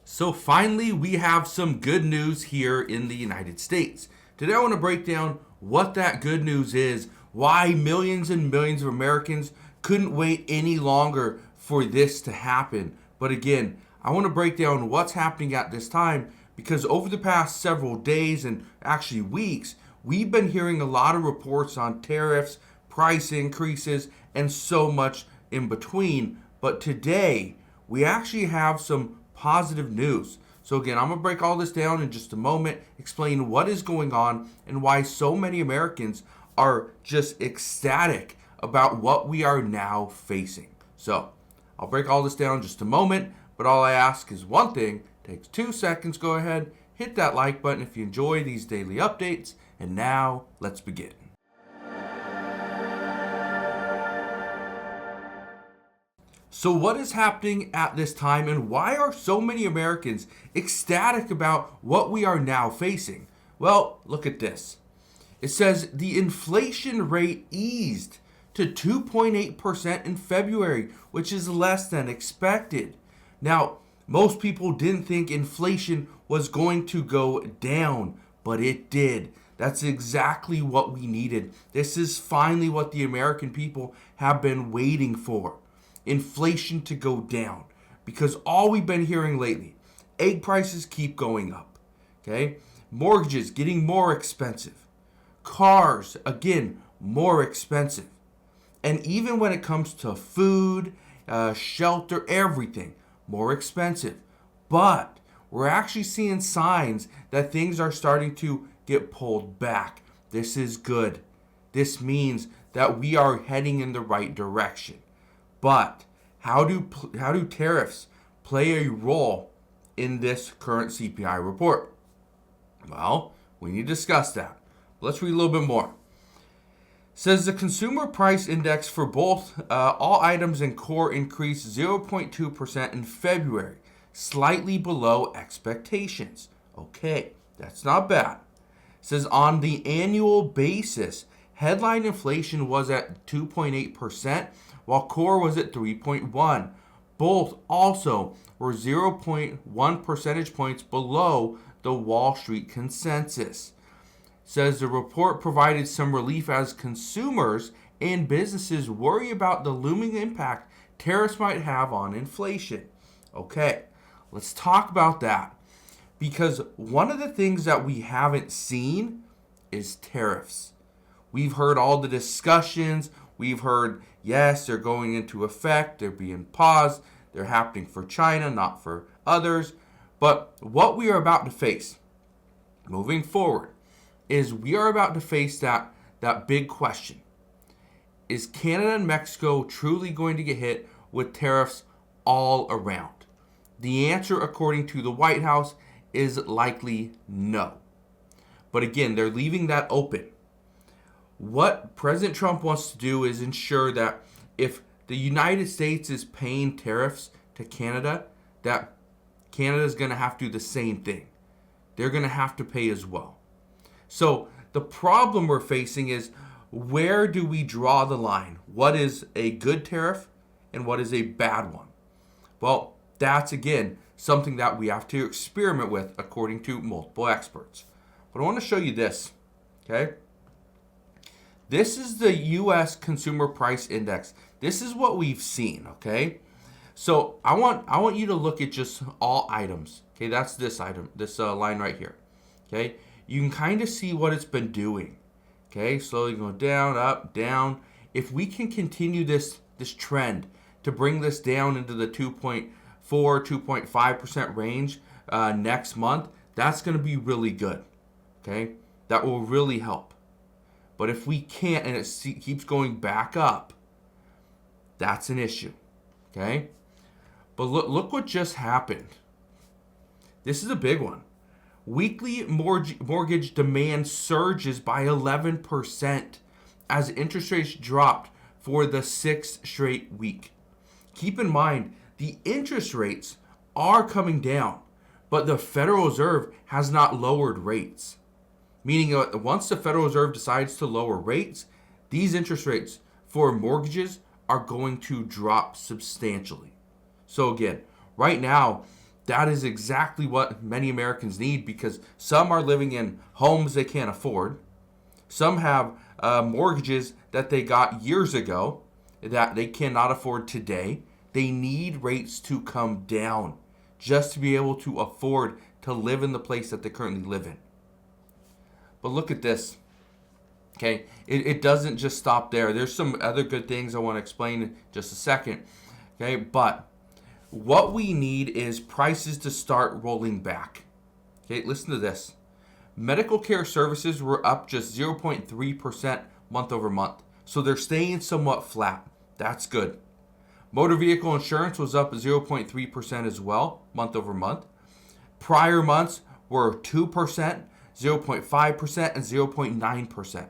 So finally, we have some good news here in the United States. Today I want to break down what that good news is, why millions and millions of Americans couldn't wait any longer for this to happen. But again, I want to break down what's happening at this time because over the past several days and actually weeks, we've been hearing a lot of reports on tariffs, price increases, and so much in between. But today, we actually have some positive news. So again, I'm going to break all this down in just a moment, explain what is going on and why so many Americans are just ecstatic about what we are now facing. So I'll break all this down in just a moment, but all I ask is one thing. It takes 2 seconds. Go ahead, hit that like button if you enjoy these daily updates. And now let's begin. So what is happening at this time and why are so many Americans ecstatic about what we are now facing? Well, look at this. It says the inflation rate eased to 2.8% in February, which is less than expected. Now, most people didn't think inflation was going to go down, but it did. That's exactly what we needed. This is finally what the American people have been waiting for. Inflation to go down, because all we've been hearing lately, egg prices keep going up, okay? Mortgages getting more expensive. Cars, again, more expensive. And even when it comes to food, shelter, everything, more expensive. But we're actually seeing signs that things are starting to get pulled back. This is good. This means that we are heading in the right direction. But how do tariffs play a role in this current CPI report? Well, we need to discuss that. Let's read a little bit more. It says the consumer price index for both all items and core increased 0.2% in February, slightly below expectations. Okay, that's not bad. It says on the annual basis, headline inflation was at 2.8%, while core was at 3.1. Both also were 0.1 percentage points below the Wall Street consensus. It says the report provided some relief as consumers and businesses worry about the looming impact tariffs might have on inflation. Okay, let's talk about that. Because one of the things that we haven't seen is tariffs. We've heard all the discussions. We've heard, yes, they're going into effect. They're being paused. They're happening for China, not for others. But what we are about to face moving forward is we are about to face that big question. Is Canada and Mexico truly going to get hit with tariffs all around? The answer, according to the White House, is likely no. But again, they're leaving that open. What President Trump wants to do is ensure that if the United States is paying tariffs to Canada, that Canada is going to have to do the same thing. They're going to have to pay as well. So the problem we're facing is, where do we draw the line? What is a good tariff and what is a bad one? Well, that's again something that we have to experiment with according to multiple experts. But I want to show you this, okay? This is the U.S. Consumer Price Index. This is what we've seen, okay? So I want you to look at just all items, okay? That's this item, this line right here, okay? You can kind of see what it's been doing, okay? Slowly going down, up, down. If we can continue this trend to bring this down into the 2.4, 2.5% range next month, that's going to be really good, okay? That will really help. But if we can't and it keeps going back up, that's an issue, okay? But look what just happened. This is a big one. Weekly mortgage demand surges by 11% as interest rates dropped for the 6th straight week. Keep in mind, the interest rates are coming down, but the Federal Reserve has not lowered rates. Meaning once the Federal Reserve decides to lower rates, these interest rates for mortgages are going to drop substantially. So again, right now, that is exactly what many Americans need, because some are living in homes they can't afford. Some have mortgages that they got years ago that they cannot afford today. They need rates to come down just to be able to afford to live in the place that they currently live in. But look at this. Okay, it doesn't just stop there. There's some other good things I want to explain in just a second. Okay, but what we need is prices to start rolling back. Okay, listen to this. Medical care services were up just 0.3% month over month. So they're staying somewhat flat. That's good. Motor vehicle insurance was up 0.3% as well, month over month. Prior months were 2%, 0.5%, and 0.9%.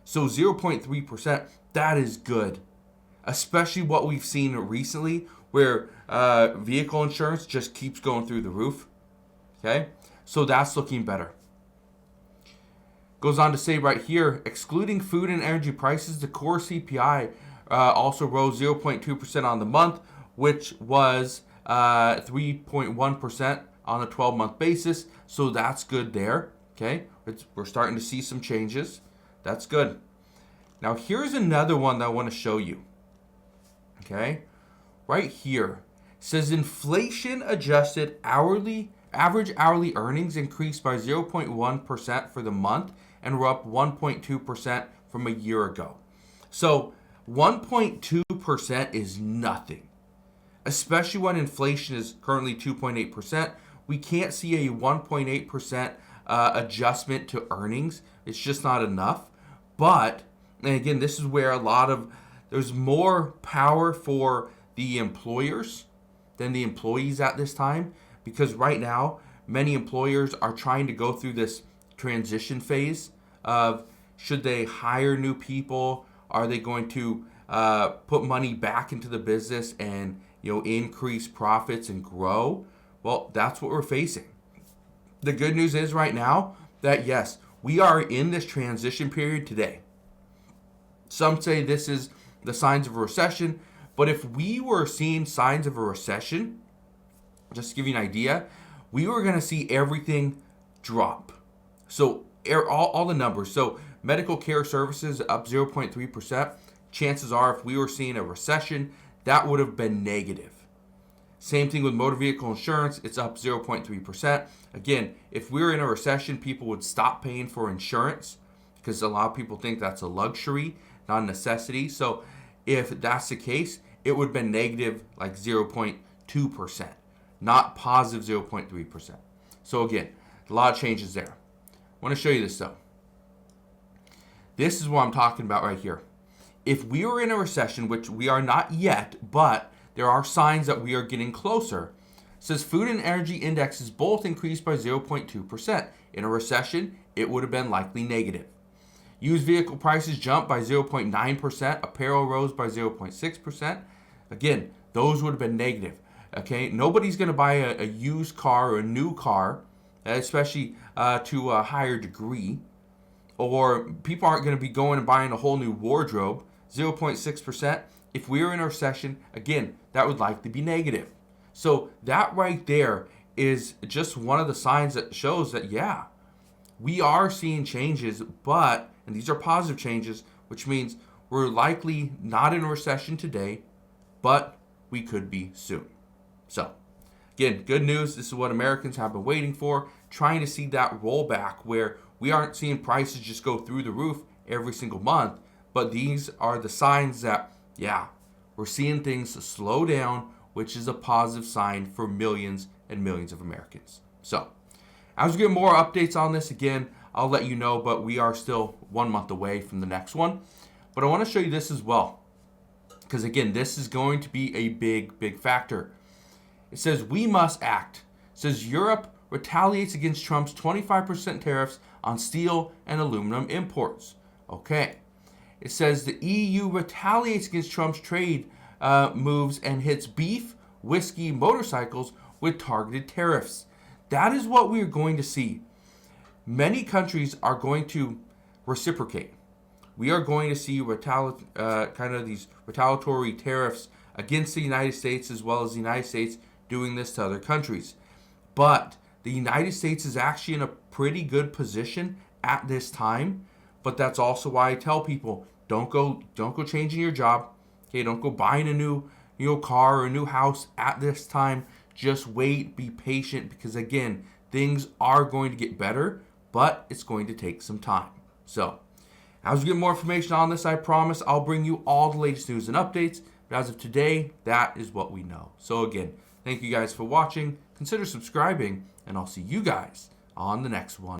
So 0.3%, that is good. Especially what we've seen recently, where vehicle insurance just keeps going through the roof. Okay, so that's looking better. Goes on to say right here, excluding food and energy prices, the core CPI also rose 0.2% on the month, which was 3.1% on a 12-month basis. So that's good there. Okay, we're starting to see some changes. That's good. Now here's another one that I want to show you. Okay, right here says inflation adjusted average hourly earnings increased by 0.1% for the month and were up 1.2% from a year ago. So 1.2% is nothing, especially when inflation is currently 2.8%. We can't see a 1.8% adjustment to earnings. It's just not enough. But, and again, this is where there's more power for the employers than the employees at this time, because right now many employers are trying to go through this transition phase of, should they hire new people? Are they going to put money back into the business and increase profits and grow? Well, that's what we're facing. The good news is right now that yes, we are in this transition period today. Some say this is the signs of a recession, but if we were seeing signs of a recession, just to give you an idea, we were going to see everything drop. So all the numbers. So medical care services up 0.3%. Chances are if we were seeing a recession, that would have been negative. Same thing with motor vehicle insurance. It's up 0.3%. Again, if we were in a recession, people would stop paying for insurance because a lot of people think that's a luxury, not a necessity. So if that's the case, it would have been negative like 0.2%, not positive 0.3%. So again, a lot of changes there. I want to show you this though. This is what I'm talking about right here. If we were in a recession, which we are not yet, but there are signs that we are getting closer, it says food and energy indexes both increased by 0.2%. In a recession, it would have been likely negative. Used vehicle prices jumped by 0.9%. Apparel rose by 0.6%. Again, those would have been negative. Okay, nobody's going to buy a used car or a new car, especially to a higher degree. Or people aren't going to be going and buying a whole new wardrobe. 0.6%. If we were in a recession, again, that would likely be negative. So that right there is just one of the signs that shows that, yeah, we are seeing changes, but, and these are positive changes, which means we're likely not in a recession today, but we could be soon. So, again, good news. This is what Americans have been waiting for, trying to see that rollback where we aren't seeing prices just go through the roof every single month, but these are the signs that, yeah, we're seeing things slow down, which is a positive sign for millions and millions of Americans. So, as we get more updates on this, again, I'll let you know, but we are still 1 month away from the next one. But I want to show you this as well, because again, this is going to be a big factor. It says we must act. It says Europe retaliates against Trump's 25% tariffs on steel and aluminum imports. Okay. It says the EU retaliates against Trump's trade moves and hits beef, whiskey, motorcycles with targeted tariffs. That is what we're going to see. Many countries are going to reciprocate. We are going to see these retaliatory tariffs against the United States, as well as the United States doing this to other countries. But the United States is actually in a pretty good position at this time. But that's also why I tell people, don't go changing your job. Okay, don't go buying a new car or a new house at this time. Just wait, be patient, because again, things are going to get better, but it's going to take some time. So, as we get more information on this, I promise I'll bring you all the latest news and updates. But as of today, that is what we know. So again, thank you guys for watching. Consider subscribing, and I'll see you guys on the next one.